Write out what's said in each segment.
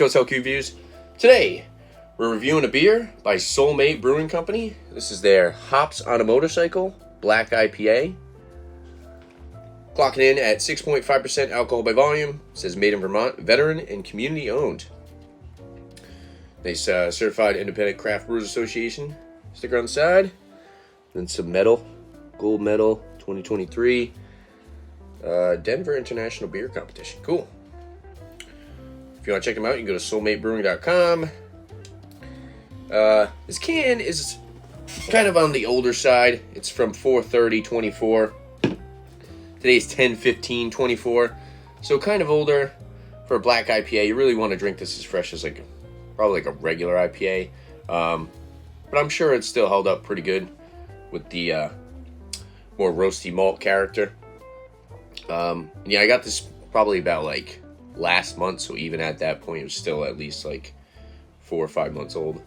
eastcoastlqreviews. Today, we're reviewing a beer by Soulmate Brewing Company. This is their Hops on a Motorcycle Black IPA. Clocking in at 6.5% alcohol by volume. It says made in Vermont, veteran and community owned. Nice certified independent craft brewers association sticker on the side. Then some medal, gold medal 2023. Denver International Beer Competition. Cool. If you want to check them out, you can go to soulmatebrewing.com. This can is kind of on the older side. It's from 4/30/24. Today's 10/15/24. So kind of older for a black IPA. You really want to drink this as fresh as probably like a regular IPA. But I'm sure it's still held up pretty good with the more roasty malt character. Yeah, I got this probably about last month, so even at that point it was still at least 4 or 5 months old,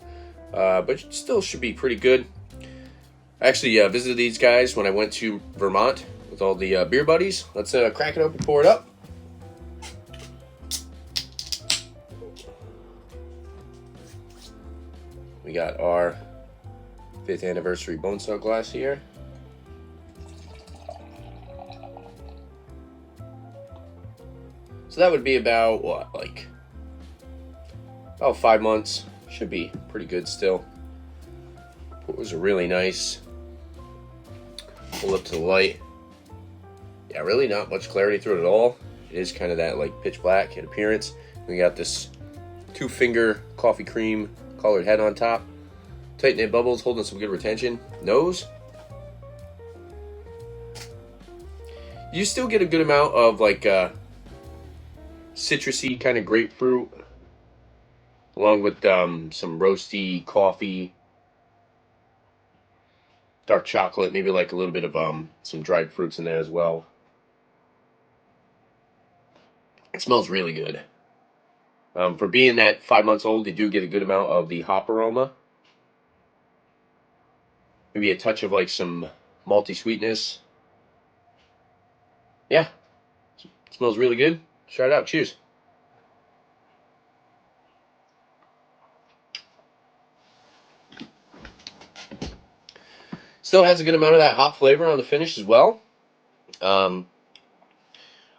but it still should be pretty good. I actually visited these guys when I went to Vermont with all the beer buddies. Let's crack it open, pour it up. We got our 5th anniversary Bone Saw glass here. So that would be about, about 5 months. Should be pretty good still. It was really nice. Pull up to the light. Yeah, really not much clarity through it at all. It is kind of that pitch black in appearance. We got this 2-finger coffee cream colored head on top. Tight knit bubbles holding some good retention. Nose. You still get a good amount of citrusy kind of grapefruit, along with some roasty coffee, dark chocolate, maybe a little bit of some dried fruits in there as well. It smells really good. For being that 5 months old, you do get a good amount of the hop aroma. Maybe a touch of some malty sweetness. Yeah, it smells really good. Try it out. Cheers. Still has a good amount of that hop flavor on the finish as well. I'm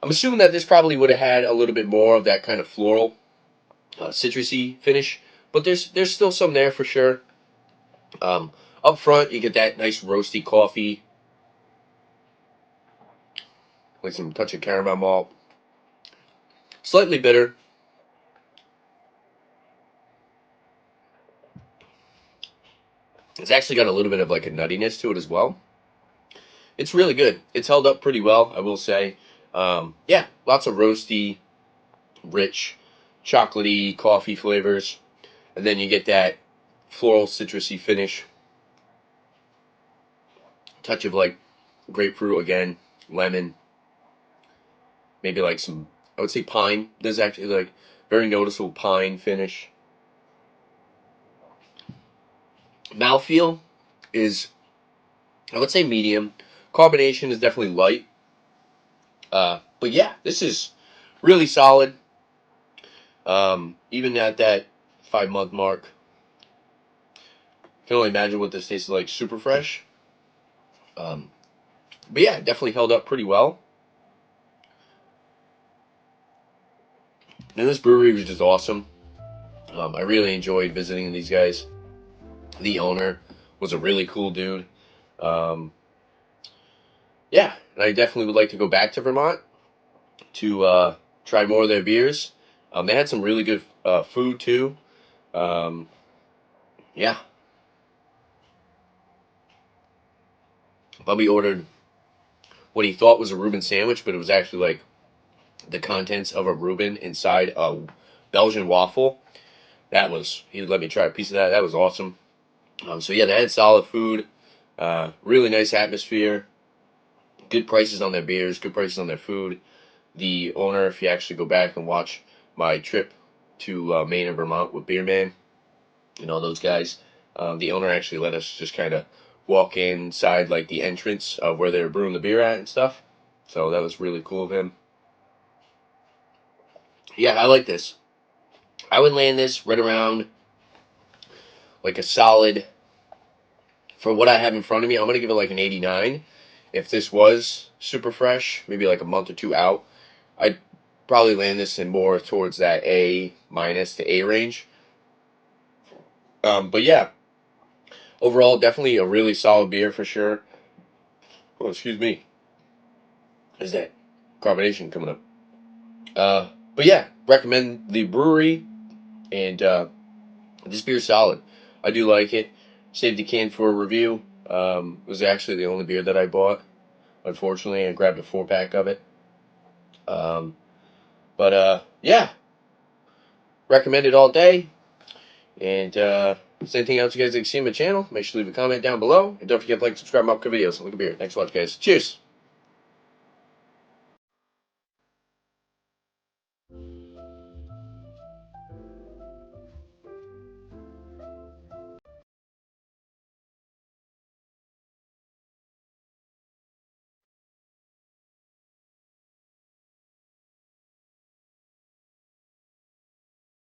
assuming that this probably would have had a little bit more of that kind of floral, citrusy finish, but there's still some there for sure. Up front, you get that nice roasty coffee, with some touch of caramel malt. Slightly bitter. It's actually got a little bit of a nuttiness to it as well. It's really good. It's held up pretty well, I will say. Yeah, lots of roasty, rich, chocolatey coffee flavors. And then you get that floral citrusy finish. Touch of grapefruit again, lemon. Maybe some, I would say pine. There's actually very noticeable pine finish. Mouthfeel is, I would say, medium. Carbonation is definitely light. But yeah, this is really solid. Even at that 5-month mark. Can only imagine what this tastes like super fresh. But yeah, it definitely held up pretty well. And this brewery was just awesome. I really enjoyed visiting these guys. The owner was a really cool dude. Yeah, and I definitely would like to go back to Vermont to try more of their beers. They had some really good food too. Yeah. Bubby ordered what he thought was a Reuben sandwich, but it was actually the contents of a Reuben inside a Belgian waffle. He let me try a piece of that. That was awesome. So yeah, they had solid food, really nice atmosphere, good prices on their beers, good prices on their food. The owner, if you actually go back and watch my trip to Maine and Vermont with Beer Man and all those guys, the owner actually let us just kind of walk inside the entrance of where they were brewing the beer at and stuff. So that was really cool of him. Yeah, I like this. I would land this right around like a solid, for what I have in front of me, I'm going to give it like an 89. If this was super fresh, maybe like a month or two out, I'd probably land this in more towards that A minus to A range. But yeah, overall, definitely a really solid beer for sure. Oh, excuse me. Is that carbonation coming up? But yeah, recommend the brewery, and this beer's solid. I do like it. Saved the can for a review. It was actually the only beer that I bought. Unfortunately, I grabbed a 4-pack of it. Um, but yeah, recommend it all day. And if there's anything else you guys like to see on my channel, make sure to leave a comment down below. And don't forget to like, subscribe, my videos. Look at beer. Thanks for watching, guys. Cheers.